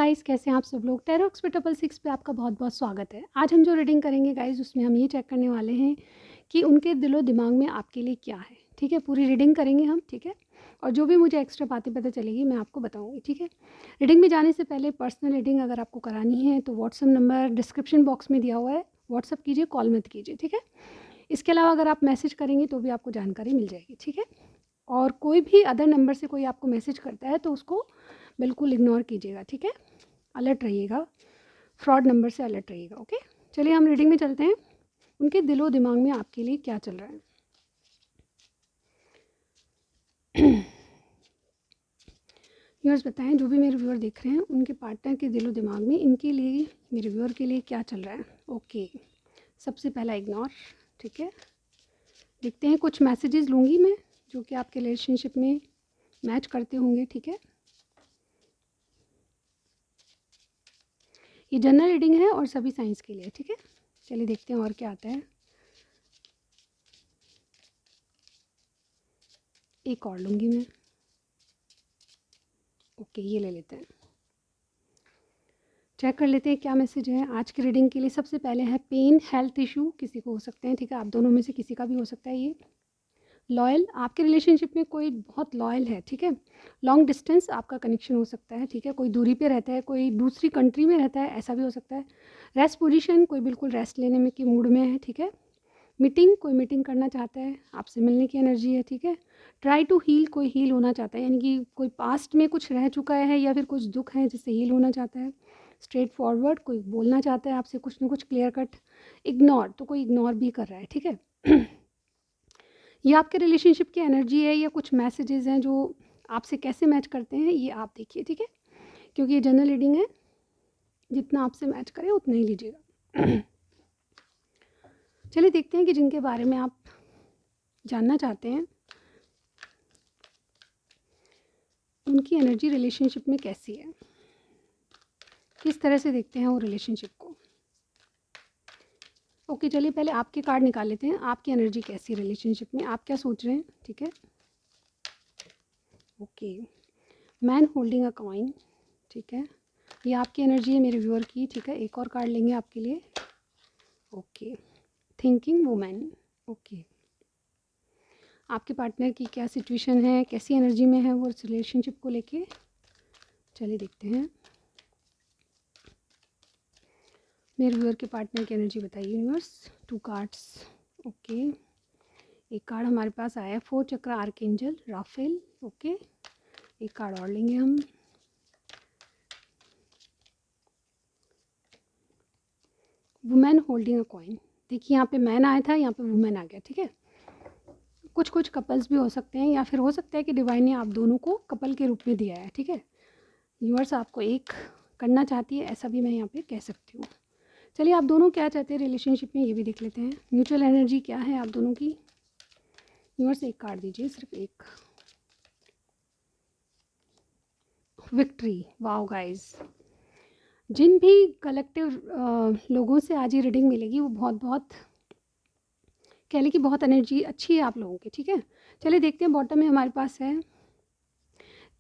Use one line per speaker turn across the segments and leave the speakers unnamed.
Guys, कैसे हैं आप सब लोग। टैरो एक्सपर्ट 666 पे आपका बहुत बहुत स्वागत है। आज हम जो रीडिंग करेंगे गाइस, उसमें हम ये चेक करने वाले हैं कि उनके दिलो दिमाग में आपके लिए क्या है। ठीक है, पूरी रीडिंग करेंगे हम। ठीक है, और जो भी मुझे एक्स्ट्रा बातें पता चलेगी मैं आपको बताऊंगी। ठीक है, रीडिंग में जाने से पहले पर्सनल रीडिंग अगर आपको करानी है तो व्हाट्सअप नंबर डिस्क्रिप्शन बॉक्स में दिया हुआ है, व्हाट्सअप कीजिए, कॉल मत कीजिए। ठीक है, इसके अलावा अगर आप मैसेज करेंगे तो भी आपको जानकारी मिल जाएगी। ठीक है, और कोई भी अदर नंबर से कोई आपको मैसेज करता है तो उसको बिल्कुल इग्नोर कीजिएगा। ठीक है, अलर्ट रहिएगा, फ्रॉड नंबर से अलर्ट रहिएगा। ओके, चलिए हम रीडिंग में चलते हैं। उनके दिलो दिमाग में आपके लिए क्या चल रहा है। व्यूअर्स बताएं, जो भी मेरे व्यूअर देख रहे हैं उनके पार्टनर के दिलो दिमाग में इनके लिए, मेरे व्यूअर के लिए क्या चल रहा है। ओके, सबसे पहला इग्नोर। ठीक है, देखते हैं, कुछ मैसेजेस लूँगी मैं जो कि आपके रिलेशनशिप में मैच करते होंगे। ठीक है, ये जनरल रीडिंग है और सभी साइंस के लिए। ठीक है, चलिए देखते हैं और क्या आता है। एक और लूँगी मैं। ओके, ये ले लेते हैं, चेक कर लेते हैं क्या मैसेज है आज की रीडिंग के लिए। सबसे पहले है पेन, हेल्थ इशू, किसी को हो सकते हैं। ठीक है, आप दोनों में से किसी का भी हो सकता है ये। लॉयल, आपके रिलेशनशिप में कोई बहुत लॉयल है। ठीक है, लॉन्ग डिस्टेंस आपका कनेक्शन हो सकता है। ठीक है, कोई दूरी पे रहता है, कोई दूसरी कंट्री में रहता है, ऐसा भी हो सकता है। रेस्ट पोजीशन, कोई बिल्कुल रेस्ट लेने में की मूड में है। ठीक है, मीटिंग, कोई मीटिंग करना चाहता है, आपसे मिलने की एनर्जी है। ठीक है, ट्राई टू हील, कोई हील होना चाहता है, यानी कि कोई पास्ट में कुछ रह चुका है या फिर कुछ दुख है जिससे हील होना चाहता है। स्ट्रेट फॉरवर्ड, कोई बोलना चाहता है आपसे कुछ ना कुछ क्लियर कट। इग्नोर, तो कोई इग्नोर भी कर रहा है। ठीक है, ये आपके रिलेशनशिप की एनर्जी है या कुछ मैसेजेस हैं जो आपसे कैसे मैच करते हैं ये आप देखिए। ठीक है, क्योंकि ये जनरल रीडिंग है, जितना आपसे मैच करे उतना ही लीजिएगा। चलिए देखते हैं कि जिनके बारे में आप जानना चाहते हैं उनकी एनर्जी रिलेशनशिप में कैसी है, किस तरह से देखते हैं वो रिलेशनशिप को। ओके, चलिए पहले आपके कार्ड निकाल लेते हैं, आपकी एनर्जी कैसी है रिलेशनशिप में, आप क्या सोच रहे हैं। ठीक है, okay, man holding a coin. ठीक है, ये आपकी एनर्जी है मेरे व्यूअर की। ठीक है, एक और कार्ड लेंगे आपके लिए। Okay, thinking women. ओके, आपके पार्टनर की क्या सिचुएशन है, कैसी एनर्जी में है वो इस रिलेशनशिप को लेके, चलिए देखते हैं। मेरे व्यूअर के पार्टनर की एनर्जी बताइए यूनिवर्स। 2 कार्ड्स। ओके, एक कार्ड हमारे पास आया है 4 चक्र आर्कएंजल राफेल। ओके, एक कार्ड और लेंगे हम। Women holding a coin. देखिए यहाँ पे मैन आया था, यहाँ पे वुमेन आ गया। ठीक है, कुछ कुछ कपल्स भी हो सकते हैं या फिर हो सकता है कि डिवाइन ने आप दोनों को कपल के रूप में दिया है। ठीक है, यूनिवर्स आपको एक करना चाहती है, ऐसा भी मैं यहाँ पे कह सकती हूँ। चलिए आप दोनों क्या चाहते हैं रिलेशनशिप में ये भी देख लेते हैं। म्यूचुअल एनर्जी क्या है आप दोनों की। यूनिवर्स एक कार्ड दीजिए, सिर्फ एक। विक्ट्री। वाओ गाइस, जिन भी कलेक्टिव लोगों से आज ये रीडिंग मिलेगी वो बहुत बहुत कह लें कि बहुत एनर्जी अच्छी है आप लोगों की। ठीक है, चलिए देखते हैं। बॉटम में हमारे पास है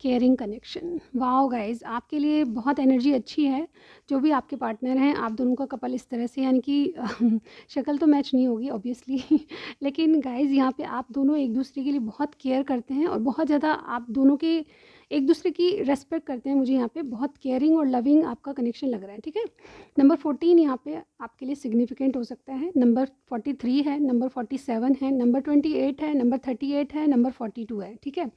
केयरिंग कनेक्शन। वाओ गाइस, आपके लिए बहुत एनर्जी अच्छी है। जो भी आपके पार्टनर हैं, आप दोनों का कपल इस तरह से, यानी कि शक्ल तो मैच नहीं होगी ऑब्वियसली लेकिन गाइस यहाँ पे आप दोनों एक दूसरे के लिए बहुत केयर करते हैं और बहुत ज़्यादा आप दोनों के एक दूसरे की रेस्पेक्ट करते हैं। मुझे यहाँ पे बहुत केयरिंग और लविंग आपका कनेक्शन लग रहा है। ठीक है, नंबर 14 यहाँ पे आपके लिए सिग्निफिकेंट हो सकता है, नंबर 43 है, नंबर 47 है, नंबर 28 है, नंबर 38 है, नंबर 42 है। ठीक है,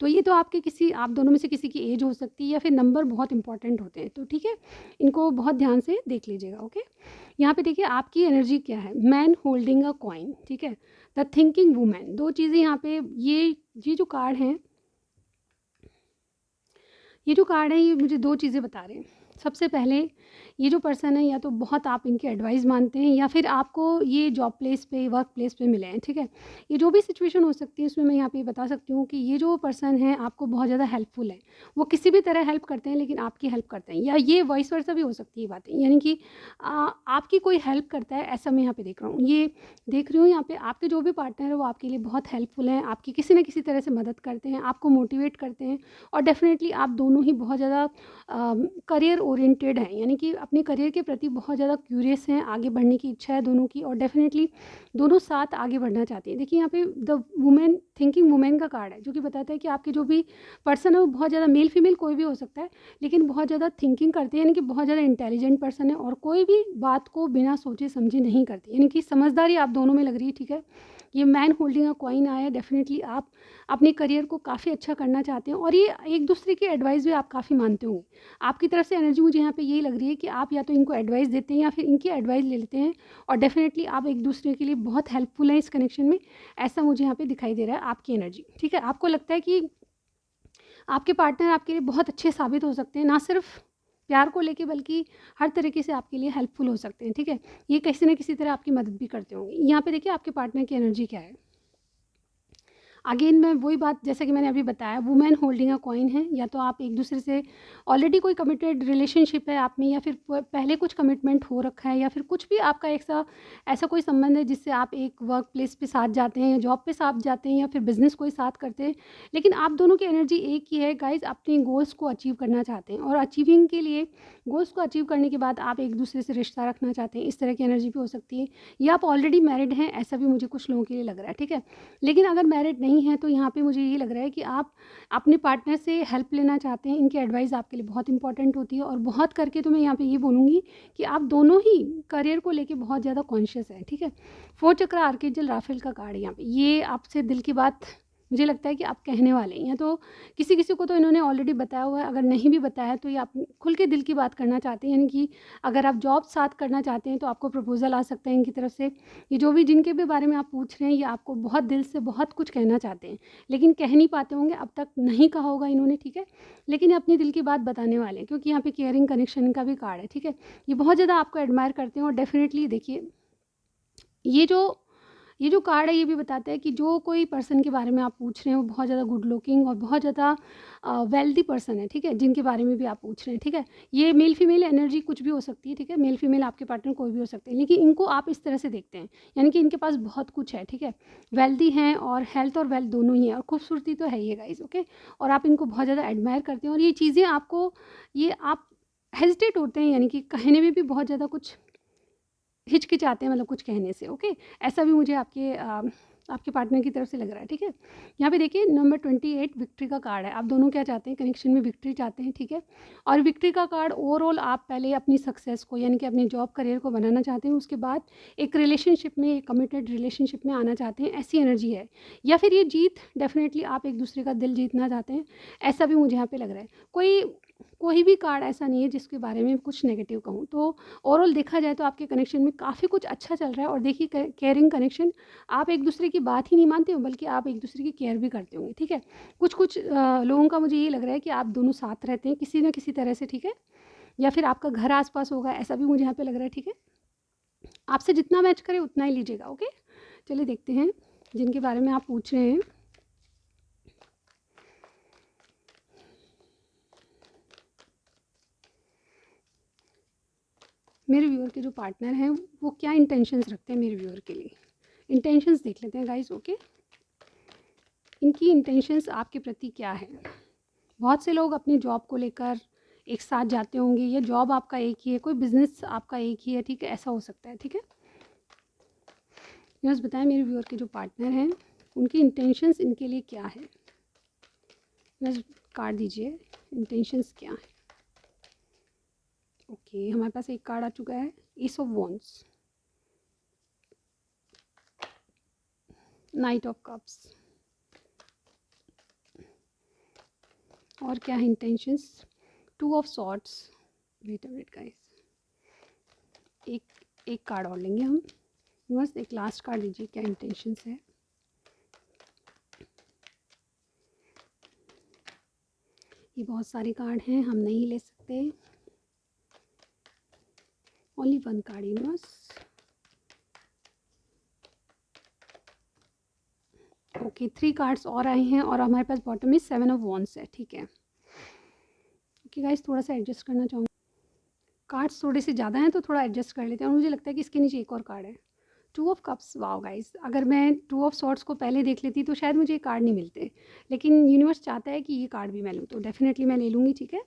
तो ये तो आपके किसी, आप दोनों में से किसी की एज हो सकती है या फिर नंबर बहुत इंपॉर्टेंट होते हैं। तो ठीक है, इनको बहुत ध्यान से देख लीजिएगा। ओके, यहाँ पे देखिए आपकी एनर्जी क्या है। Man holding a coin. ठीक है, द थिंकिंग वुमेन। दो चीज़ें यहाँ पे, ये जो कार्ड हैं, ये जो कार्ड है ये मुझे दो चीज़ें बता रहे हैं। सबसे पहले ये जो पर्सन है या तो बहुत आप इनके एडवाइस मानते हैं या फिर आपको ये जॉब प्लेस पे, वर्क प्लेस पे मिले हैं। ठीक है, ये जो भी सिचुएशन हो सकती है उसमें मैं यहाँ पे बता सकती हूँ कि ये जो पर्सन है आपको बहुत ज़्यादा हेल्पफुल है। वो किसी भी तरह हेल्प करते हैं लेकिन आपकी हेल्प करते हैं, या ये वॉइस वर्सा भी हो सकती है बातें, यानी कि आपकी कोई हेल्प करता है, ऐसा मैं यहाँ पे देख रहा हूँ। ये देख रही हूँ यहाँ पे आपके जो भी पार्टनर है वो आपके लिए बहुत हेल्पफुल हैं, आपकी किसी न किसी तरह से मदद करते हैं, आपको मोटिवेट करते हैं और डेफिनेटली आप दोनों ही बहुत ज़्यादा करियर ओरिएंटेड हैं, यानी कि अपने करियर के प्रति बहुत ज़्यादा क्यूरियस हैं, आगे बढ़ने की इच्छा है दोनों की और डेफिनेटली दोनों साथ आगे बढ़ना चाहती हैं। देखिए यहाँ पे द वुमेन थिंकिंग वुमेन का कार्ड है, जो कि बताता है कि आपके जो भी पर्सन है वो बहुत ज़्यादा मेल फीमेल कोई भी हो सकता है, लेकिन बहुत ज़्यादा थिंकिंग करते हैं, यानी कि बहुत ज़्यादा इंटेलिजेंट पर्सन है और कोई भी बात को बिना सोचे समझे नहीं करती, यानी कि समझदारी आप दोनों में लग रही है। ठीक है, ये मैन होल्डिंग अ कॉइन आया है, डेफिनेटली आप अपने करियर को काफ़ी अच्छा करना चाहते हैं और ये एक दूसरे की एडवाइस भी आप काफ़ी मानते होंगे। आपकी तरफ से एनर्जी मुझे यहाँ पे यही लग रही है कि आप या तो इनको एडवाइस देते हैं या फिर इनकी एडवाइस ले लेते हैं और डेफिनेटली आप एक दूसरे के लिए बहुत हेल्पफुल हैं इस कनेक्शन में, ऐसा मुझे यहाँ पे दिखाई दे रहा है आपकी एनर्जी। ठीक है, आपको लगता है कि आपके पार्टनर आपके लिए बहुत अच्छे साबित हो सकते हैं, ना सिर्फ प्यार को लेके बल्कि हर तरीके से आपके लिए हेल्पफुल हो सकते हैं। ठीक है, ये किसी न किसी तरह आपकी मदद भी करते होंगे। यहाँ पे देखिए आपके पार्टनर की एनर्जी क्या है। अगेन मैं वही बात जैसा कि मैंने अभी बताया, वुमेन होल्डिंग अ कॉइन है, या तो आप एक दूसरे से ऑलरेडी कोई कमिटेड रिलेशनशिप है आप में, या फिर पहले कुछ कमिटमेंट हो रखा है, या फिर कुछ भी आपका ऐसा कोई संबंध है जिससे आप एक वर्क प्लेस पे साथ जाते हैं या जॉब पे साथ जाते हैं या फिर बिजनेस कोई साथ करते हैं, लेकिन आप दोनों की एनर्जी एक ही है गाइज, अपने गोल्स को अचीव करना चाहते हैं और अचीविंग के लिए गोल्स को अचीव करने के बाद आप एक दूसरे से रिश्ता रखना चाहते हैं। इस तरह की एनर्जी भी हो सकती है, या आप ऑलरेडी मैरिड हैं, ऐसा भी मुझे कुछ लोगों के लिए लग रहा है। ठीक है, लेकिन अगर मैरिड नहीं है तो यहाँ पे मुझे ये लग रहा है कि आप अपने पार्टनर से हेल्प लेना चाहते हैं, इनकी एडवाइस आपके लिए बहुत इंपॉर्टेंट होती है और बहुत करके तो मैं यहाँ पे ये बोलूँगी कि आप दोनों ही करियर को लेके बहुत ज़्यादा कॉन्शियस हैं। ठीक है, 4 चक्र आर्केंजल राफेल का कार्ड है यहाँ पे, ये आपसे दिल की बात मुझे लगता है कि आप कहने वाले हैं, या तो किसी किसी को तो इन्होंने ऑलरेडी बताया हुआ है, अगर नहीं भी बताया तो ये आप खुल के दिल की बात करना चाहते हैं, यानी कि अगर आप जॉब साथ करना चाहते हैं तो आपको प्रपोजल आ सकता है इनकी तरफ से। ये जो भी जिनके भी बारे में आप पूछ रहे हैं ये आपको बहुत दिल से बहुत कुछ कहना चाहते हैं, लेकिन कह नहीं पाते होंगे, अब तक नहीं कहा होगा इन्होंने। ठीक है, लेकिन ये अपने दिल की बात बताने वाले हैं, क्योंकि यहाँ पे केयरिंग कनेक्शन का भी कार्ड है। ठीक है, ये बहुत ज़्यादा आपको एडमायर करते हैं और डेफिनेटली देखिए ये जो ये जो कार्ड है ये भी बताता है कि जो कोई पर्सन के बारे में आप पूछ रहे हैं वो बहुत ज़्यादा गुड लुकिंग और बहुत ज़्यादा वेल्दी पर्सन है। ठीक है, जिनके बारे में भी आप पूछ रहे हैं। ठीक है, ये मेल फीमेल एनर्जी कुछ भी हो सकती है। ठीक है, मेल फीमेल आपके पार्टनर कोई भी हो सकते हैं, लेकिन इनको आप इस तरह से देखते हैं, यानी कि इनके पास बहुत कुछ है। ठीक है, वेल्दी हैं और हेल्थ और वेल्थ दोनों ही है और खूबसूरती तो है ही है गाइज। ओके, और आप इनको बहुत ज़्यादा एडमायर करते हैं और ये चीज़ें आपको ये आप हेजिटेट होते हैं, यानी कि कहने में भी बहुत ज़्यादा कुछ हिचकिचाते हैं, मतलब कुछ कहने से। ओके, ऐसा भी मुझे आपके पार्टनर की तरफ से लग रहा है। ठीक है, यहाँ पे देखिए नंबर 28 विक्ट्री का कार्ड है। आप दोनों क्या चाहते हैं, कनेक्शन में विक्ट्री चाहते हैं। ठीक है, और विक्ट्री का कार्ड ओवरऑल आप पहले अपनी सक्सेस को, यानी कि अपने जॉब करियर को बनाना चाहते हैं, उसके बाद एक रिलेशनशिप में, एक कमिटेड रिलेशनशिप में आना चाहते हैं, ऐसी एनर्जी है। या फिर ये जीत डेफिनेटली आप एक दूसरे का दिल जीतना चाहते हैं, ऐसा भी मुझे यहाँ पे लग रहा है। कोई भी कार्ड ऐसा नहीं है जिसके बारे में कुछ नेगेटिव कहूँ, तो ओवरऑल देखा जाए तो आपके कनेक्शन में काफ़ी कुछ अच्छा चल रहा है। और देखिए केयरिंग कनेक्शन, आप एक दूसरे की बात ही नहीं मानते हो बल्कि आप एक दूसरे की केयर भी करते होंगे। ठीक है, कुछ कुछ लोगों का मुझे ये लग रहा है कि आप दोनों साथ रहते हैं किसी न किसी तरह से। ठीक है, या फिर आपका घर आसपास होगा, ऐसा भी मुझे यहाँ पे लग रहा है। ठीक है, आपसे जितना मैच करे उतना ही लीजिएगा। ओके, चलिए देखते हैं जिनके बारे में आप पूछ रहे हैं। मेरे व्यूअर के जो पार्टनर हैं वो क्या इंटेंशंस रखते हैं मेरे व्यूअर के लिए, इंटेंशंस देख लेते हैं गाइस। ओके, इनकी इंटेंशंस आपके प्रति क्या है। बहुत से लोग अपनी जॉब को लेकर एक साथ जाते होंगे, या जॉब आपका एक ही है, कोई बिजनेस आपका एक ही है। ठीक है, ऐसा हो सकता है। ठीक है, बस बताएं मेरे व्यूअर के जो पार्टनर हैं उनकी इंटेंशंस इनके लिए क्या है। बस कार्ड दीजिए, इंटेंशंस क्या है। ओके, हमारे पास एक कार्ड आ चुका है, ace of wands, knight of cups, और क्या है intentions, 2 of swords. Wait guys, एक कार्ड और लेंगे हम, बस एक लास्ट कार्ड दीजिए, क्या इंटेंशंस है। ये बहुत सारे कार्ड हैं, हम नहीं ले सकते, only 1 card universe. Okay, 3 cards और आए हैं और हमारे पास बॉटम में 7 ऑफ वॉन्ड्स है। ठीक है, ओके गाइस, थोड़ा सा एडजस्ट करना चाहूँगी, कार्ड्स थोड़े से ज़्यादा हैं तो थोड़ा एडजस्ट कर लेते हैं। और मुझे लगता है कि इसके नीचे एक और कार्ड है, 2 ऑफ कप्स। वाओ गाइस, अगर मैं 2 ऑफ सॉर्ड्स को पहले देख लेती तो शायद मुझे ये कार्ड नहीं मिलते, लेकिन यूनिवर्स चाहता है कि ये कार्ड भी मैं लूँ, तो डेफिनेटली मैं ले लूँगी। ठीक है,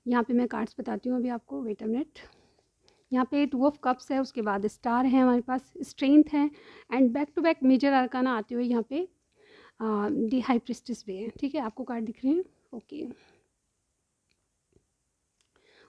यहाँ पे मैं कार्ड्स बताती हूँ अभी आपको, वेट अ मिनट। यहाँ पे 2 ऑफ कप्स है, उसके बाद स्टार है हमारे पास, स्ट्रेंथ है, and back to back major arcana आते हुए यहाँ पे दी हाई प्रिस्टेस भी है। ठीक है, आपको कार्ड दिख रहे हैं? ओके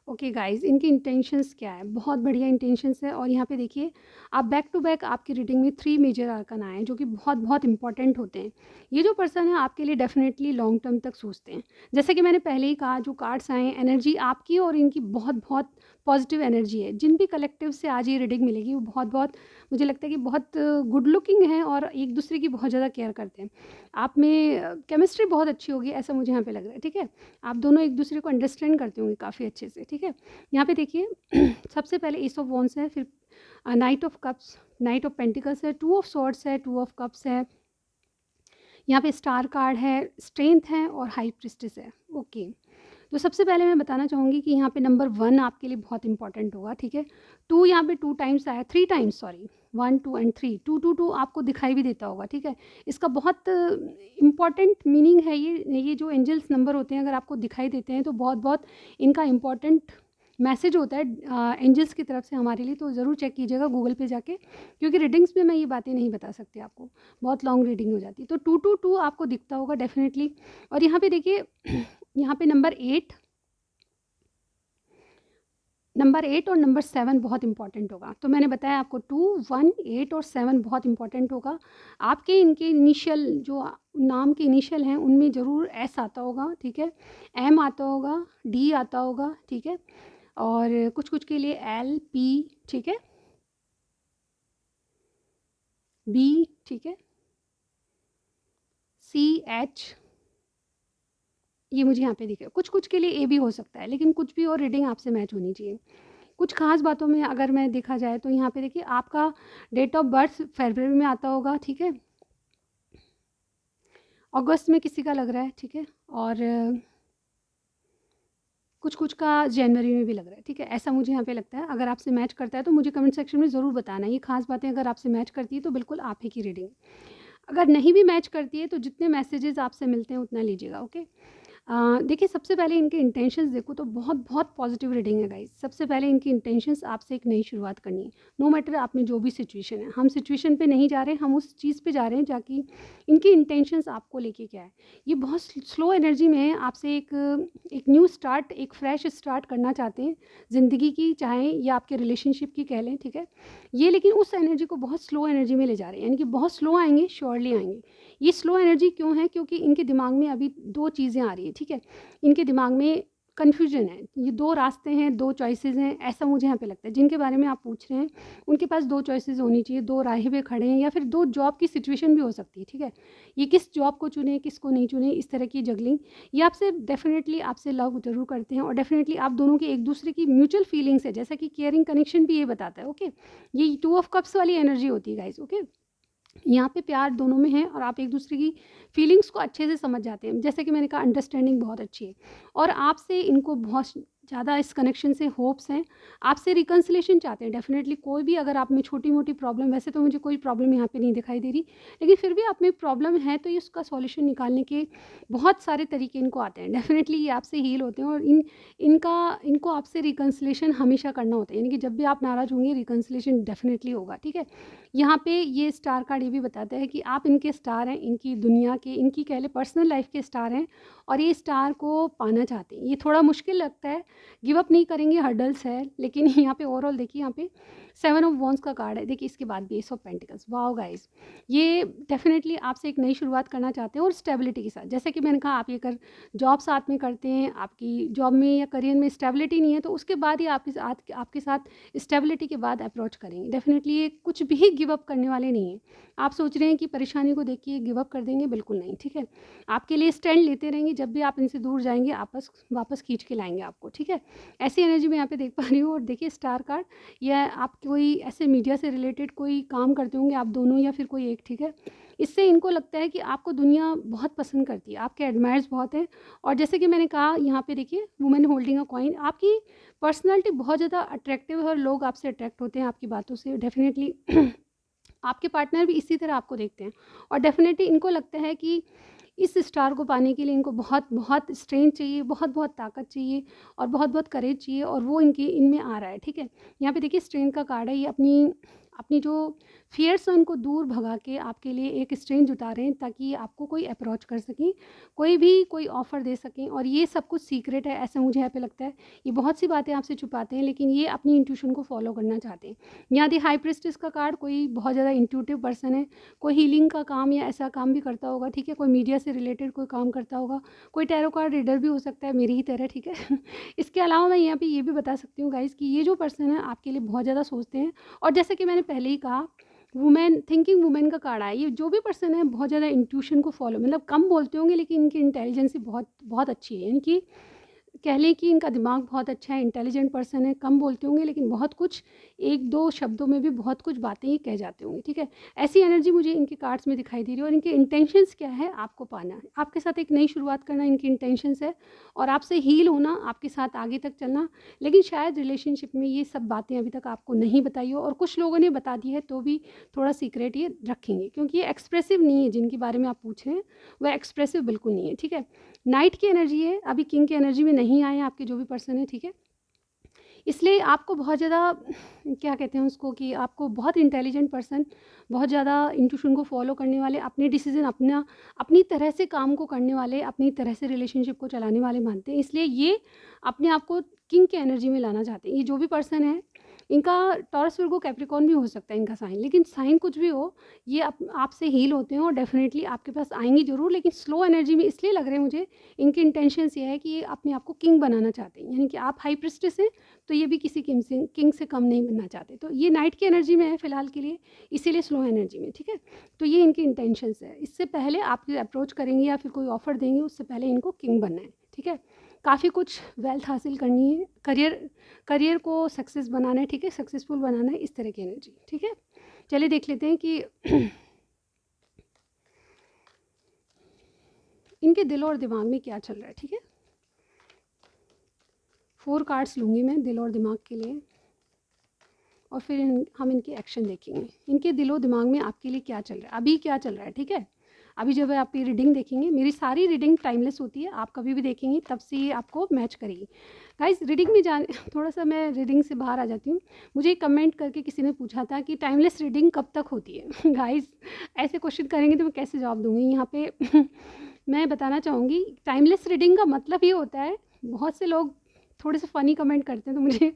ओके गाइस, इनकी इंटेंशंस क्या है? बहुत बढ़िया इंटेंशंस है। और यहाँ पे देखिए आप बैक टू बैक आपकी रीडिंग में 3 मेजर आर्कन आए हैं जो कि बहुत बहुत इंपॉर्टेंट होते हैं। ये जो पर्सन है आपके लिए डेफिनेटली लॉन्ग टर्म तक सोचते हैं। जैसे कि मैंने पहले ही कहा, जो कार्ड्स आए हैं, एनर्जी आपकी और इनकी बहुत बहुत पॉजिटिव एनर्जी है। जिन भी कलेक्टिव से आज ये रीडिंग मिलेगी वो बहुत बहुत, मुझे लगता है कि बहुत गुड लुकिंग है और एक दूसरे की बहुत ज़्यादा केयर करते हैं। आप में केमिस्ट्री बहुत अच्छी होगी, ऐसा मुझे यहाँ पे लग रहा है। ठीक है, आप दोनों एक दूसरे को अंडरस्टैंड करते होंगे काफ़ी अच्छे से। ठीक है, यहाँ पे देखिए सबसे पहले एस ऑफ वॉन्ड्स है, फिर night of cups, night of pentacles है, 2 ऑफ सॉर्ड्स है, 2 ऑफ कप्स है, यहाँ पे स्टार कार्ड है, स्ट्रेंथ है और हाई प्रिस्टेस है। ओके, तो सबसे पहले मैं बताना चाहूँगी कि यहाँ पे नंबर 1 आपके लिए बहुत इंपॉर्टेंट होगा। ठीक है, 2 यहाँ पे 2 टाइम्स आया, 3 टाइम्स सॉरी, 1 2 एंड 3, 2 2 2 आपको दिखाई भी देता होगा। ठीक है, इसका बहुत इंपॉर्टेंट मीनिंग है। ये जो एंजल्स नंबर होते हैं अगर आपको दिखाई देते हैं तो बहुत बहुत इनका इंपॉर्टेंट मैसेज होता है एंजल्स की तरफ से हमारे लिए। तो ज़रूर चेक कीजिएगा गूगल पे जाके, क्योंकि रीडिंग्स में मैं ये बातें नहीं बता सकती आपको, बहुत लॉन्ग रीडिंग हो जाती है। तो 2 2 2 आपको दिखता होगा डेफिनेटली। और यहाँ पे देखिए यहाँ पे नंबर 8 और नंबर 7 बहुत इंपॉर्टेंट होगा। तो मैंने बताया आपको 2 1 8 और 7 बहुत इंपॉर्टेंट होगा। आपके इनके इनिशियल जो नाम के इनिशियल हैं उनमें ज़रूर एस आता होगा। ठीक है, एम आता होगा, डी आता होगा। ठीक है, और कुछ कुछ के लिए एल पी, ठीक है, बी, ठीक है, सी एच, ये मुझे यहाँ पे दिखे। कुछ कुछ के लिए ए भी हो सकता है, लेकिन कुछ भी और रीडिंग आपसे मैच होनी चाहिए। कुछ खास बातों में अगर मैं देखा जाए तो यहाँ पे देखिए आपका डेट ऑफ बर्थ फरवरी में आता होगा। ठीक है, अगस्त में किसी का लग रहा है। ठीक है, और कुछ कुछ का जनवरी में भी लग रहा है। ठीक है, ऐसा मुझे यहाँ पे लगता है। अगर आपसे मैच करता है तो मुझे कमेंट सेक्शन में ज़रूर बताना। ये खास बातें अगर आपसे मैच करती है तो बिल्कुल आप ही की रीडिंग। अगर नहीं भी मैच करती है तो जितने मैसेजेस आपसे मिलते हैं उतना लीजिएगा। ओके, देखिए सबसे पहले इनके इंटेंशंस देखो तो बहुत बहुत पॉजिटिव रीडिंग है गाइस। सबसे पहले इनकी इंटेंशंस आपसे एक नई शुरुआत करनी है। नो मैटर आप में जो भी सिचुएशन है, हम सिचुएशन पे नहीं जा रहे हैं, हम उस चीज़ पे जा रहे हैं जाकि इनकी इंटेंशंस आपको लेके क्या है। ये बहुत स्लो एनर्जी में है, आपसे एक न्यू स्टार्ट, एक फ्रेश स्टार्ट करना चाहते हैं ज़िंदगी की, चाहे या आपके रिलेशनशिप की कह लें। ठीक है, ये लेकिन उस एनर्जी को बहुत स्लो एनर्जी में ले जा रहे हैं, यानी कि बहुत स्लो आएंगे, श्योरली आएंगे। ये स्लो एनर्जी क्यों है? क्योंकि इनके दिमाग में अभी 2 चीज़ें आ रही है। ठीक है, इनके दिमाग में कन्फ्यूजन है। ये 2 रास्ते हैं, 2 चॉइसेस हैं, ऐसा मुझे यहाँ पे लगता है। जिनके बारे में आप पूछ रहे हैं उनके पास 2 चॉइसेस होनी चाहिए, 2 राहें पे खड़े हैं, या फिर 2 जॉब की सिचुएशन भी हो सकती है। ठीक है, ये किस जॉब को चुने, किसको नहीं चुने, इस तरह की जगलिंग। ये आपसे डेफिनेटली आपसे लव जरूर करते हैं और डेफिनेटली आप दोनों की एक दूसरे की म्यूचुअल फीलिंग्स है, जैसा कि केयरिंग कनेक्शन भी ये बताता है। ओके, ये 2 ऑफ कप्स वाली एनर्जी होती है गाइस। ओके, यहाँ पे प्यार दोनों में है और आप एक दूसरे की फीलिंग्स को अच्छे से समझ जाते हैं। जैसे कि मैंने कहा, अंडरस्टैंडिंग बहुत अच्छी है और आपसे इनको बहुत ज़्यादा इस कनेक्शन से होप्स हैं। आपसे रिकन्सिलेशन चाहते हैं डेफिनेटली। कोई भी अगर आप में छोटी मोटी प्रॉब्लम, वैसे तो मुझे कोई प्रॉब्लम यहाँ पे नहीं दिखाई दे रही, लेकिन फिर भी आप में प्रॉब्लम है तो ये उसका सॉल्यूशन निकालने के बहुत सारे तरीके इनको आते हैं। डेफिनेटली ये आपसे हील होते हैं और इनको आपसे रिकन्सिलेशन हमेशा करना होता है, यानी कि जब भी आप नाराज़ होंगे रिकन्सिलेशन डेफिनेटली होगा। ठीक है, यहाँ पे ये स्टार कार्ड ये भी बताता है कि आप इनके स्टार हैं, इनकी दुनिया के, इनकी कह ले पर्सनल लाइफ के स्टार हैं और ये स्टार को पाना चाहते हैं। ये थोड़ा मुश्किल लगता है, गिव अप नहीं करेंगे, हर्डल्स है, लेकिन यहाँ पे ओवरऑल देखिए, यहाँ पे 7 ऑफ वॉन्ड्स का कार्ड है। देखिए इसके बाद भी S of pentacles. Wow guys, ये डेफिनेटली आपसे एक नई शुरुआत करना चाहते हैं और स्टेबिलिटी के साथ। जैसे कि मैंने कहा, आप ये कर जॉब साथ में करते हैं, आपकी जॉब में या करियर में स्टेबिलिटी नहीं है तो उसके बाद ही आपके साथ स्टेबिलिटी के बाद अप्रोच करेंगे। डेफिनेटली ये कुछ भी गिव अप करने वाले नहीं हैं। आप सोच रहे हैं कि परेशानी को देख के गिव अप कर देंगे, बिल्कुल नहीं। ठीक है, आपके लिए स्टैंड लेते रहेंगे, जब भी आप इनसे दूर जाएंगे वापस खींच के लाएंगे आपको। ठीक है, ऐसी एनर्जी मैं यहाँ पे देख पा रही हूँ। और देखिए स्टार कार्ड, या आप कोई ऐसे मीडिया से रिलेटेड कोई काम करते होंगे आप दोनों या फिर कोई एक। ठीक है, इससे इनको लगता है कि आपको दुनिया बहुत पसंद करती है, आपके एडमायर्स बहुत हैं। और जैसे कि मैंने कहा, यहाँ पे देखिए वुमेन होल्डिंग अ कॉइन, आपकी पर्सनालिटी बहुत ज़्यादा अट्रैक्टिव है और लोग आपसे अट्रैक्ट होते हैं आपकी बातों से। डेफिनेटली आपके पार्टनर भी इसी तरह आपको देखते हैं और डेफिनेटली इनको लगता है कि इस स्टार को पाने के लिए इनको बहुत बहुत स्ट्रेंथ चाहिए, बहुत बहुत ताकत चाहिए और बहुत बहुत करेज चाहिए, और वो इनमें आ रहा है, ठीक है। यहाँ पे देखिए स्ट्रेंथ का कार्ड है, ये अपनी अपनी जो फियर्स हैं उनको दूर भगा के आपके लिए एक स्ट्रेंथ जुटा रहे हैं, ताकि आपको कोई अप्रोच कर सकें, कोई ऑफ़र दे सकें, और ये सब कुछ सीक्रेट है, ऐसा मुझे यहाँ पे लगता है। ये बहुत सी बातें आपसे छुपाते हैं, लेकिन ये अपनी इंट्यूशन को फॉलो करना चाहते हैं। यहाँ दी हाई प्रिस्टेस का कार्ड, कोई बहुत ज़्यादा इंट्यूटिव पर्सन है, कोई हीलिंग का काम या ऐसा काम भी करता होगा, ठीक है। कोई मीडिया से रिलेटेड कोई काम करता होगा, कोई टैरो कार्ड रीडर भी हो सकता है मेरी ही तरह, ठीक है। इसके अलावा मैं यहाँ पे ये भी बता सकती हूँ गाइज़ कि ये जो पर्सन है आपके लिए बहुत ज़्यादा सोचते हैं, और जैसे कि मैंने पहले ही कहा, वुमेन थिंकिंग वुमेन का कार्ड आया। ये जो भी पर्सन है बहुत ज़्यादा इंट्यूशन को फॉलो, मतलब कम बोलते होंगे लेकिन इनकी इंटेलिजेंस बहुत बहुत अच्छी है। इनकी कह लें कि इनका दिमाग बहुत अच्छा है, इंटेलिजेंट पर्सन है, कम बोलते होंगे लेकिन बहुत कुछ, एक दो शब्दों में भी बहुत कुछ बातें ये कह जाते होंगे, ठीक है। ऐसी एनर्जी मुझे इनके कार्ड्स में दिखाई दे रही है, और इनके इंटेंशंस क्या है, आपको पाना है, आपके साथ एक नई शुरुआत करना इनकी इंटेंशंस है, और आपसे हील होना, आपके साथ आगे तक चलना। लेकिन शायद रिलेशनशिप में ये सब बातें अभी तक आपको नहीं बताई हो, और कुछ लोगों ने बता दी है तो भी थोड़ा सीक्रेट ये रखेंगे, क्योंकि ये एक्सप्रेसिव नहीं है, जिनके बारे में आप पूछ रहे हैं वह एक्सप्रेसिव बिल्कुल नहीं है, ठीक है। नाइट की एनर्जी है, अभी किंग की एनर्जी में नहीं आए आपके जो भी पर्सन है, ठीक है। इसलिए आपको बहुत ज़्यादा क्या कहते हैं उसको, कि आपको बहुत इंटेलिजेंट पर्सन, बहुत ज़्यादा इंट्यूशन को फॉलो करने वाले, अपने डिसीजन अपनी तरह से काम को करने वाले, अपनी तरह से रिलेशनशिप को चलाने वाले मानते हैं। इसलिए ये अपने आप को किंग की एनर्जी में लाना चाहते हैं। ये जो भी पर्सन है, इनका टॉरस विर्गो कैप्रिकॉर्न भी हो सकता है इनका साइन, लेकिन साइन कुछ भी हो, ये आपसे हील होते हैं और डेफिनेटली आपके पास आएंगी ज़रूर, लेकिन स्लो एनर्जी में इसलिए लग रहे हैं मुझे। इनके इंटेंशंस ये है कि ये अपने आप को किंग बनाना चाहते हैं, यानी कि आप हाई प्रिस्टेस हैं तो ये भी किसी किंग से कम नहीं बनना चाहते। तो ये नाइट की एनर्जी में है फिलहाल के लिए, इसीलिए स्लो एनर्जी में, ठीक है। तो ये इनकी इंटेंशंस है, इससे पहले आप अप्रोच करेंगे या फिर कोई ऑफर देंगे, उससे पहले इनको किंग बनना है, ठीक है। काफ़ी कुछ वेल्थ हासिल करनी है, करियर को सक्सेस बनाना है, ठीक है, सक्सेसफुल बनाना है, इस तरह की एनर्जी, ठीक है। चलिए देख लेते हैं कि इनके दिल और दिमाग में क्या चल रहा है, ठीक है। 4 कार्ड्स लूँगी मैं दिल और दिमाग के लिए, और फिर हम इनके एक्शन देखेंगे। इनके दिलो दिमाग में आपके लिए क्या चल रहा है, अभी क्या चल रहा है, ठीक है। अभी जब आप ये रीडिंग देखेंगे, मेरी सारी रीडिंग टाइमलेस होती है, आप कभी भी देखेंगे तब से ये आपको मैच करेगी। गाइस रीडिंग में जाने थोड़ा सा मैं रीडिंग से बाहर आ जाती हूँ। मुझे एक कमेंट करके किसी ने पूछा था कि टाइमलेस रीडिंग कब तक होती है। गाइस ऐसे क्वेश्चन करेंगे तो मैं कैसे जवाब दूँगी यहाँ पे। मैं बताना चाहूँगी टाइमलेस रीडिंग का मतलब ये होता है, बहुत से लोग थोड़े से फ़नी कमेंट करते हैं तो मुझे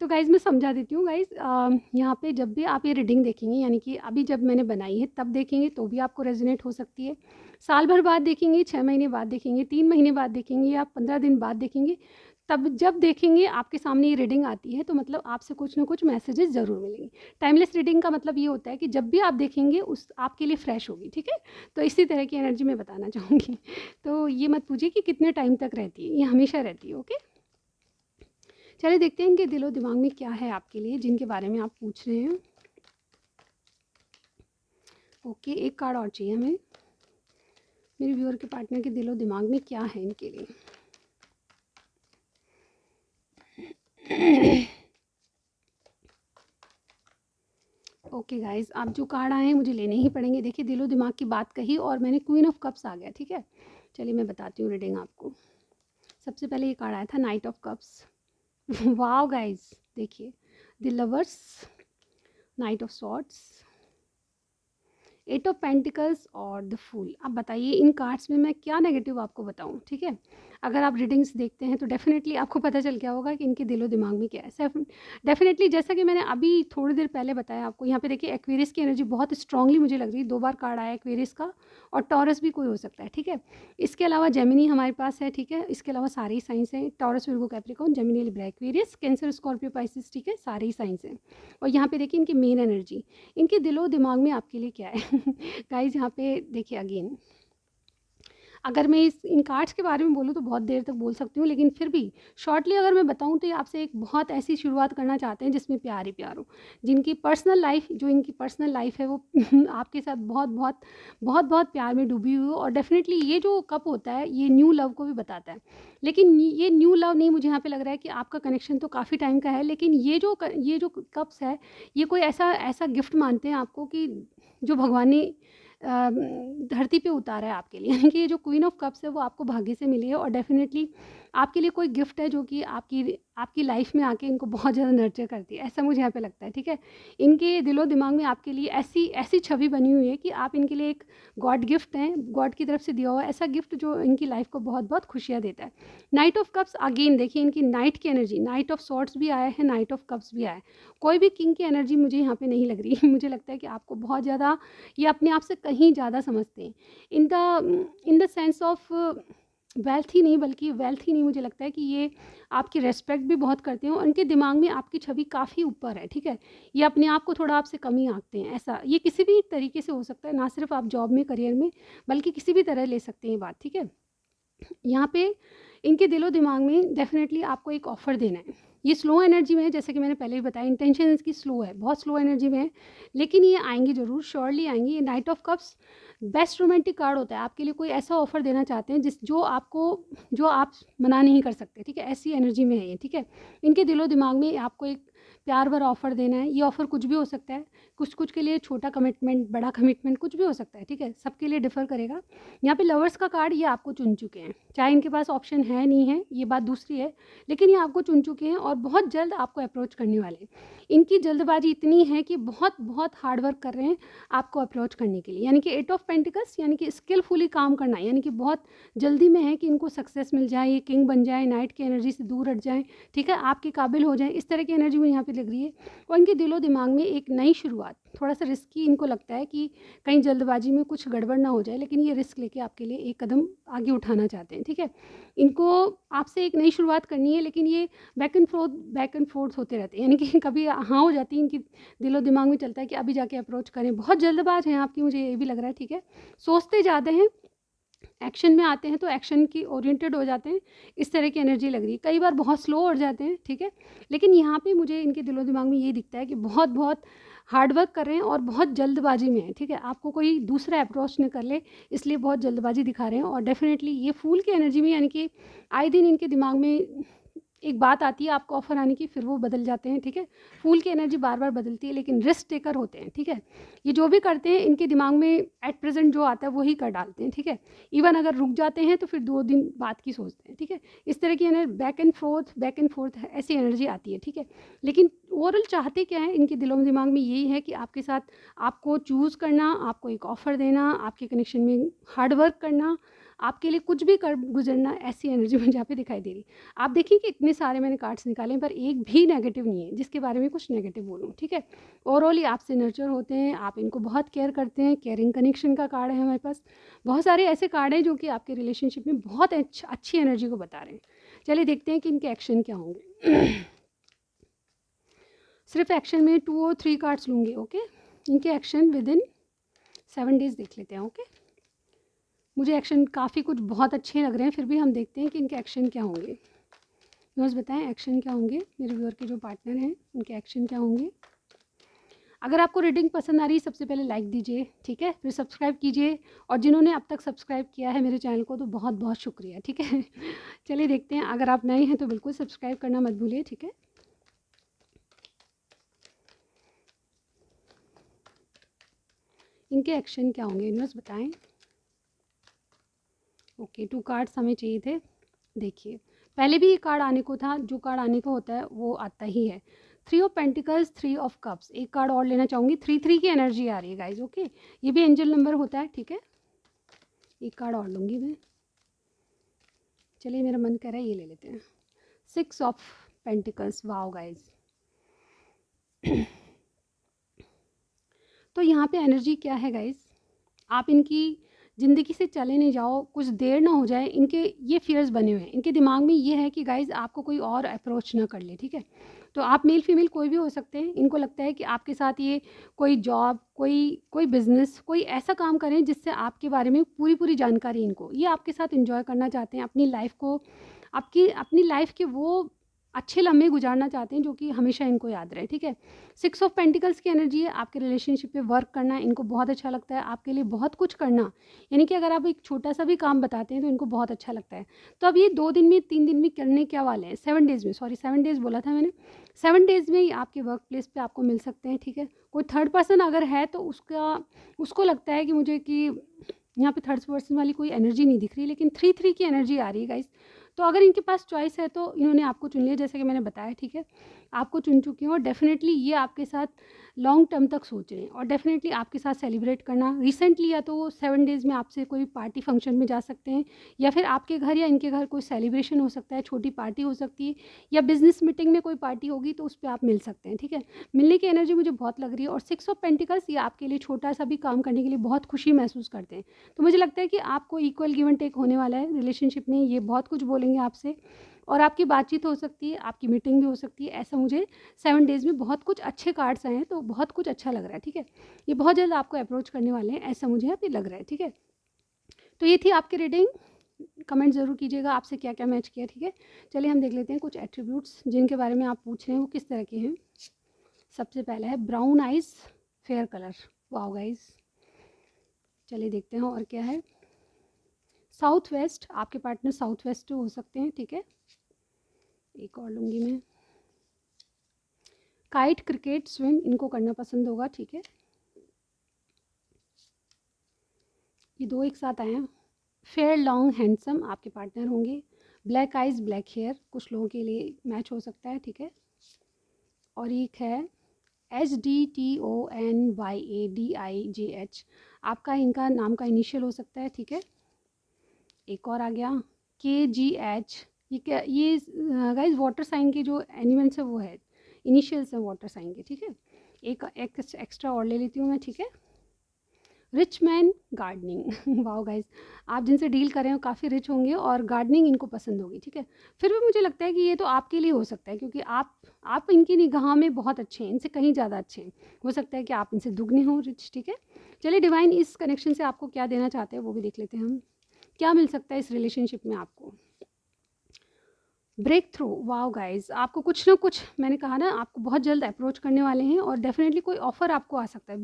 तो गाइज़ मैं समझा देती हूँ गाइज़। यहाँ पे जब भी आप ये रीडिंग देखेंगे, यानी कि अभी जब मैंने बनाई है तब देखेंगे तो भी आपको रेजोनेट हो सकती है, साल भर बाद देखेंगे, 6 महीने बाद देखेंगे, 3 महीने बाद देखेंगे, या 15 दिन बाद देखेंगे, तब जब देखेंगे आपके सामने ये रीडिंग आती है तो मतलब आपसे कुछ ना कुछ मैसेजेस ज़रूर मिलेंगे। टाइमलेस रीडिंग का मतलब ये होता है कि जब भी आप देखेंगे उस आपके लिए फ्रेश होगी, ठीक है। तो इसी तरह की एनर्जी मैं बताना चाहूँगी। तो ये मत पूछिए कि कितने टाइम तक रहती है, ये हमेशा रहती है, ओके। चलिए देखते हैं इनके दिलो दिमाग में क्या है आपके लिए, जिनके बारे में आप पूछ रहे हैं। ओके, एक कार्ड और चाहिए हमें। मेरे व्यूअर के पार्टनर के दिलो दिमाग में क्या है इनके लिए। ओके गाइज, आप जो कार्ड आए हैं मुझे लेने ही पड़ेंगे। देखिए दिलो दिमाग की बात कही और मैंने क्वीन ऑफ कप्स आ गया, ठीक है। चलिए मैं बताती हूँ रीडिंग आपको। सबसे पहले ये कार्ड आया था knight of cups. Wow guys, देखिए the lovers, knight of swords, 8 of pentacles और द फूल। अब बताइए इन कार्ड्स में मैं क्या नेगेटिव आपको बताऊं, ठीक है। अगर आप रीडिंग्स देखते हैं तो डेफिनेटली आपको पता चल गया होगा कि इनके दिलो दिमाग में क्या है। डेफिनेटली जैसा कि मैंने अभी थोड़ी देर पहले बताया आपको, यहाँ पे देखिए एक्वेरियस की एनर्जी बहुत स्ट्रांगली मुझे लग रही है। 2 बार कार्ड आया एक्वेरियस का, और टॉरस भी कोई हो सकता है, ठीक है। इसके अलावा जेमिनी हमारे पास है, ठीक है। इसके अलावा सारे ही साइंस हैं, taurus, Virgo, Capricorn, Gemini, Libra, Aquarius, cancer, Scorpio, Pisces, ठीक है, सारे ही साइंस हैं। और यहाँ पे देखिए इनकी मेन एनर्जी, इनके दिलो दिमाग में आपके लिए क्या है। गाइज यहाँ पे देखिए अगेन, अगर मैं इन कार्ड्स के बारे में बोलूँ तो बहुत देर तक बोल सकती हूँ, लेकिन फिर भी शॉर्टली अगर मैं बताऊँ तो ये आपसे एक बहुत ऐसी शुरुआत करना चाहते हैं जिसमें प्यार ही प्यार हो। जिनकी पर्सनल लाइफ, जो इनकी पर्सनल लाइफ है वो आपके साथ बहुत बहुत बहुत बहुत प्यार में डूबी हुई हो। और डेफिनेटली ये जो कप होता है ये न्यू लव को भी बताता है, लेकिन ये न्यू लव नहीं, मुझे यहाँ पे लग रहा है कि आपका कनेक्शन तो काफ़ी टाइम का है, लेकिन ये जो कप्स है ये कोई ऐसा ऐसा गिफ्ट मानते हैं आपको कि जो भगवान ने धरती पे उतारा है आपके लिए। यानी कि ये जो क्वीन ऑफ कप्स है वो आपको भाग्य से मिली है और डेफ़िनेटली आपके लिए कोई गिफ्ट है जो कि आपकी लाइफ़ में आके इनको बहुत ज़्यादा नर्चर करती है, ऐसा मुझे यहाँ पे लगता है, ठीक है। इनके दिलो-दिमाग में आपके लिए ऐसी ऐसी छवि बनी हुई है कि आप इनके लिए एक गॉड गिफ्ट हैं, गॉड की तरफ से दिया हुआ ऐसा गिफ्ट जो इनकी लाइफ़ को बहुत-बहुत खुशियाँ देता है। नाइट ऑफ कप्स अगेन देखिए इनकी नाइट की एनर्जी, नाइट ऑफ सॉर्ड्स भी आया है, नाइट ऑफ कप्स भी आया है। कोई भी किंग की एनर्जी मुझे यहाँ पे नहीं लग रही। मुझे लगता है कि आपको बहुत ज़्यादा ये अपने आप से कहीं ज़्यादा समझते हैं। In the sense of wealth ही नहीं मुझे लगता है कि ये आपकी रिस्पेक्ट भी बहुत करते हैं और उनके दिमाग में आपकी छवि काफ़ी ऊपर है, ठीक है। ये अपने आप को थोड़ा आपसे कम ही आंकते हैं, ऐसा ये किसी भी तरीके से हो सकता है, ना सिर्फ आप जॉब में, करियर में, बल्कि किसी भी तरह ले सकते हैं ये बात, ठीक है। यहाँ पे इनके दिलो-दिमाग में डेफ़िनेटली आपको एक ऑफ़र देना है। ये स्लो एनर्जी में है, जैसे कि मैंने पहले भी बताया, इंटेंशन इसकी स्लो है, बहुत स्लो एनर्जी में है, लेकिन ये आएँगी ज़रूर, श्योरली आएँगी। ये night of cups best romantic card होता है, आपके लिए कोई ऐसा ऑफ़र देना चाहते हैं जो आप मना नहीं कर सकते, ठीक है? ऐसी एनर्जी में है ये, ठीक है? इनके दिलो-दिमाग में आपको एक प्यार भरा ऑफ़र देना है। ये ऑफ़र कुछ भी हो सकता है, कुछ-कुछ के लिए छोटा कमिटमेंट, बड़ा कमिटमेंट कुछ भी हो सकता है, ठीक है? सबके लिए डिफ़र करेगा। यहाँ पे लवर्स का कार्ड ये आपको चुन चुके हैं, चाहे इनके पास ऑप्शन है नहीं है ये बात दूसरी है, लेकिन ये आपको चुन चुके हैं और बहुत जल्द आपको अप्रोच करने वाले हैं। इनकी जल्दबाजी इतनी है कि बहुत बहुत हार्ड वर्क कर रहे हैं आपको अप्रोच करने के लिए, यानी कि 8 ऑफ पेंटिकल्स, यानी कि स्किलफुली काम करना, यानी कि बहुत जल्दी में है कि इनको सक्सेस मिल जाए, ये किंग बन जाए, नाइट की एनर्जी से दूर हट जाएँ, ठीक है, आपके काबिल हो जाएँ, इस तरह की एनर्जी मुझे यहाँ पे लग रही है। और इनके दिलो दिमाग में एक नई शुरुआत, थोड़ा सा रिस्की इनको लगता है कि कहीं जल्दबाजी में कुछ गड़बड़ ना हो जाए, लेकिन ये रिस्क लेके आपके लिए एक कदम आगे उठाना चाहते हैं, ठीक है। इनको आपसे एक नई शुरुआत करनी है, लेकिन ये बैक एंड फोर्थ होते रहते हैं, यानी कि कभी हाँ हो जाती है, इनकी दिलो दिमाग में चलता है कि अभी जाके अप्रोच करें, बहुत जल्दबाज हैं आपकी, मुझे ये भी लग रहा है, ठीक है। सोचते ज़्यादा हैं, एक्शन में आते हैं तो एक्शन की ओरिएंटेड हो जाते हैं, इस तरह की एनर्जी लग रही है। कई बार बहुत स्लो हो जाते हैं, ठीक है, लेकिन यहाँ पे मुझे इनके दिलो दिमाग में ये दिखता है कि बहुत बहुत हार्ड वर्क कर रहे हैं और बहुत जल्दबाजी में है, ठीक है। आपको कोई दूसरा अप्रोच न कर ले, इसलिए बहुत जल्दबाजी दिखा रहे हैं। और डेफिनेटली ये फूल की एनर्जी में, यानी कि आए दिन इनके दिमाग में एक बात आती है आपको ऑफर आने की, फिर वो बदल जाते हैं, ठीक है। फूल की एनर्जी बार बार बदलती है, लेकिन रिस्क टेकर होते हैं, ठीक है। ये जो भी करते हैं इनके दिमाग में एट प्रेजेंट जो आता है वही कर डालते हैं, ठीक है। इवन अगर रुक जाते हैं तो फिर 2 दिन बाद की सोचते हैं, ठीक है। इस तरह की एनर्जी बैक एंड फोर्थ ऐसी एनर्जी आती है, ठीक है। लेकिन ओवरऑल चाहते क्या है, इनके दिलों में दिमाग में यही है कि आपके साथ आपको चूज़ करना, आपको एक ऑफ़र देना, आपके कनेक्शन में हार्ड वर्क करना, आपके लिए कुछ भी कर गुजरना, ऐसी एनर्जी मुझे यहाँ पे दिखाई दे रही। आप देखिए कि इतने सारे मैंने कार्ड्स निकाले पर एक भी नेगेटिव नहीं है जिसके बारे में कुछ नेगेटिव बोलूँ, ठीक है। ओवरऑल ये आपसे नर्चर होते हैं, आप इनको बहुत केयर करते हैं, केयरिंग कनेक्शन का कार्ड है हमारे पास। बहुत सारे ऐसे कार्ड हैं जो कि आपके रिलेशनशिप में बहुत अच्छी एनर्जी को बता रहे हैं। चलिए देखते हैं कि इनके एक्शन क्या होंगे। सिर्फ एक्शन में 2 और 3 कार्ड्स लूँगी, ओके। इनके एक्शन विद इन 7 डेज़ देख लेते हैं, ओके। मुझे एक्शन काफ़ी कुछ बहुत अच्छे लग रहे हैं, फिर भी हम देखते हैं कि इनके एक्शन क्या होंगे। व्यूअर्स बताएं एक्शन क्या होंगे, मेरे व्यूअर के जो पार्टनर हैं उनके एक्शन क्या होंगे। अगर आपको रीडिंग पसंद आ रही है सबसे पहले लाइक दीजिए, ठीक है, फिर सब्सक्राइब कीजिए, और जिन्होंने अब तक सब्सक्राइब किया है मेरे चैनल को तो बहुत बहुत शुक्रिया, ठीक है। चलिए देखते हैं, अगर आप नए हैं तो बिल्कुल सब्सक्राइब करना मत भूलिए, ठीक है। इनके एक्शन क्या होंगे व्यूअर्स बताएं। ओके 2 कार्ड्स हमें चाहिए थे। देखिए पहले भी ये कार्ड आने को था, जो कार्ड आने को होता है वो आता ही है। 3 ऑफ पेंटिकल्स, 3 ऑफ कप्स। एक कार्ड और लेना चाहूँगी, 3 की एनर्जी आ रही है गाइज, ओके। ये भी एंजल नंबर होता है, ठीक है। एक कार्ड और लूँगी मैं, चलिए मेरा मन कर रहा है ये ले लेते हैं। 6 ऑफ पेंटिकल्स, वाओ गाइज। तो यहाँ पे एनर्जी क्या है गाइज, आप इनकी ज़िंदगी से चले नहीं जाओ, कुछ देर ना हो जाए, इनके ये फियर्स बने हुए हैं, इनके दिमाग में ये है कि गाइज आपको कोई और अप्रोच ना कर ले, ठीक है। तो आप मेल फीमेल कोई भी हो सकते हैं, इनको लगता है कि आपके साथ ये कोई जॉब, कोई बिज़नेस, कोई ऐसा काम करें जिससे आपके बारे में पूरी जानकारी इनको, ये आपके साथ इंजॉय करना चाहते हैं अपनी लाइफ को, अपनी लाइफ के वो अच्छे लम्हे गुजारना चाहते हैं जो कि हमेशा इनको याद रहे, ठीक है। 6 ऑफ पेंटिकल्स की एनर्जी है, आपके रिलेशनशिप पे वर्क करना इनको बहुत अच्छा लगता है, आपके लिए बहुत कुछ करना, यानी कि अगर आप एक छोटा सा भी काम बताते हैं तो इनको बहुत अच्छा लगता है। तो अब ये 2 दिन में 3 दिन में करने क्या वाले हैं, 7 डेज़ में, सॉरी 7 डेज़ बोला था मैंने, 7 डेज़ में ही आपके वर्क प्लेस पे आपको मिल सकते हैं, ठीक है। कोई थर्ड पर्सन अगर है तो उसको लगता है कि मुझे कि यहाँ पे थर्ड पर्सन वाली कोई एनर्जी नहीं दिख रही, लेकिन 3-3 की एनर्जी आ रही है गाइस। तो अगर इनके पास चॉइस है तो इन्होंने आपको चुन लिया, जैसे कि मैंने बताया, ठीक है। आपको चुन चुकी हैं और डेफ़िनेटली ये आपके साथ लॉन्ग टर्म तक सोच रहे हैं और डेफ़िनेटली आपके साथ सेलिब्रेट करना रिसेंटली, या तो वो 7 डेज़ में आपसे कोई पार्टी फंक्शन में जा सकते हैं, या फिर आपके घर या इनके घर कोई सेलिब्रेशन हो सकता है, छोटी पार्टी हो सकती है, या बिज़नेस मीटिंग में कोई पार्टी होगी तो उस पे आप मिल सकते हैं, ठीक है। मिलने की एनर्जी मुझे बहुत लग रही है। और 6 ऑफ पेंटिकल्स, ये आपके लिए छोटा सा भी काम करने के लिए बहुत खुशी महसूस करते हैं। तो मुझे लगता है कि आपको इक्वल गिव एंड टेक होने वाला है रिलेशनशिप में, ये बहुत कुछ बोलेंगे आपसे और आपकी बातचीत हो सकती है, आपकी मीटिंग भी हो सकती है। ऐसा मुझे 7 डेज़ में बहुत कुछ अच्छे कार्ड्स आए हैं, तो बहुत कुछ अच्छा लग रहा है, ठीक है। ये बहुत जल्द आपको अप्रोच करने वाले हैं, ऐसा मुझे अभी लग रहा है, ठीक है। तो ये थी आपकी रीडिंग, कमेंट ज़रूर कीजिएगा आपसे क्या क्या मैच किया, ठीक है। चलिए हम देख लेते हैं कुछ एट्रीब्यूट्स जिनके बारे में आप पूछ रहे हैं वो किस तरह के हैं। सबसे पहला है brown eyes, fair colour, wow guys. चलिए देखते हैं और क्या है। साउथ वेस्ट, आपके पार्टनर साउथ वेस्ट हो सकते हैं, ठीक है। एक और लूँगी मैं। काइट, क्रिकेट, स्विम इनको करना पसंद होगा, ठीक है। ये 2 एक साथ आए हैं। फेयर, लॉन्ग, हैंडसम आपके पार्टनर होंगे। ब्लैक आइज़, ब्लैक हेयर कुछ लोगों के लिए मैच हो सकता है, ठीक है। और एक है SDTONYADIJH, आपका इनका नाम का इनिशियल हो सकता है, ठीक है। एक और आ गया KGH, ये क्या, ये गाइस वाटर साइन के जो एनिमल्स है वो है, इनिशियल्स हैं वाटर साइन के, ठीक है। एक एक्स्ट्रा और ले लेती हूँ मैं, ठीक है। Rich man, gardening wow guys, आप जिनसे डील कर रहे हो काफ़ी रिच होंगे और गार्डनिंग इनको पसंद होगी, ठीक है। फिर भी मुझे लगता है कि ये तो आपके लिए हो सकता है, क्योंकि आप इनकी निगाह में बहुत अच्छे हैं, इनसे कहीं ज़्यादा अच्छे हैं। हो सकता है कि आप इनसे दुगने हो रिच, ठीक है। चलिए डिवाइन इस कनेक्शन से आपको क्या देना चाहते हैं वो भी देख लेते हैं हम, क्या मिल सकता है इस रिलेशनशिप में आपको। ब्रेक थ्रू, वाओ गाइस, आपको कुछ ना कुछ, मैंने कहा ना, आपको बहुत जल्द अप्रोच करने वाले हैं और डेफिनेटली कोई ऑफर आपको आ सकता है।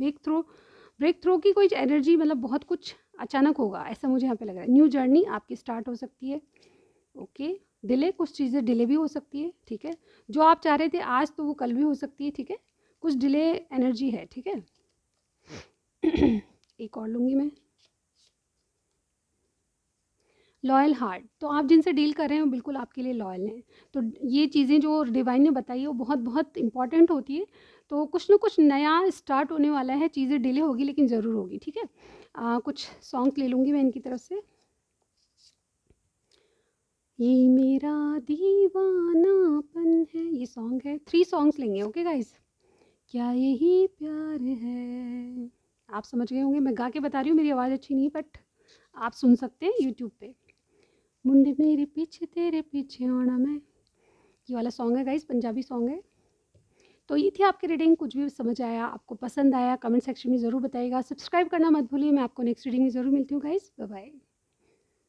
ब्रेक थ्रू की कोई एनर्जी, मतलब बहुत कुछ अचानक होगा, ऐसा मुझे यहाँ पे लग रहा है। न्यू जर्नी आपकी स्टार्ट हो सकती है, ओके। डिले, कुछ चीज़ें डिले भी हो सकती है, ठीक है। जो आप चाह रहे थे आज तो वो कल भी हो सकती है, ठीक है। कुछ डिले एनर्जी है, ठीक है। एक और लूँगी मैं। लॉयल हार्ट, तो आप जिनसे डील कर रहे हैं वो बिल्कुल आपके लिए लॉयल हैं। तो ये चीज़ें जो डिवाइन ने बताई है वो बहुत बहुत इंपॉर्टेंट होती है। तो कुछ ना कुछ नया स्टार्ट होने वाला है, चीज़ें डिले होगी लेकिन ज़रूर होगी, ठीक है। कुछ सॉन्ग्स ले लूँगी मैं इनकी तरफ से। ये मेरा दीवानापन है, ये सॉन्ग है। 3 सॉन्ग्स लेंगे, ओके गाइस। क्या यही प्यार है, आप समझ गए होंगे, मैं गा के बता रही हूँ, मेरी आवाज़ अच्छी नहीं, बट आप सुन सकते हैं यूट्यूब पे। मुंडे मेरे पीछे तेरे पीछे होना मैं, ये वाला सॉन्ग है गाइस, पंजाबी सॉन्ग है। तो ये थी आपकी रीडिंग, कुछ भी समझ आया, आपको पसंद आया, कमेंट सेक्शन में ज़रूर बताइएगा। सब्सक्राइब करना मत भूलिए। मैं आपको नेक्स्ट रीडिंग में ज़रूर मिलती हूँ गाइस, बाय बाय।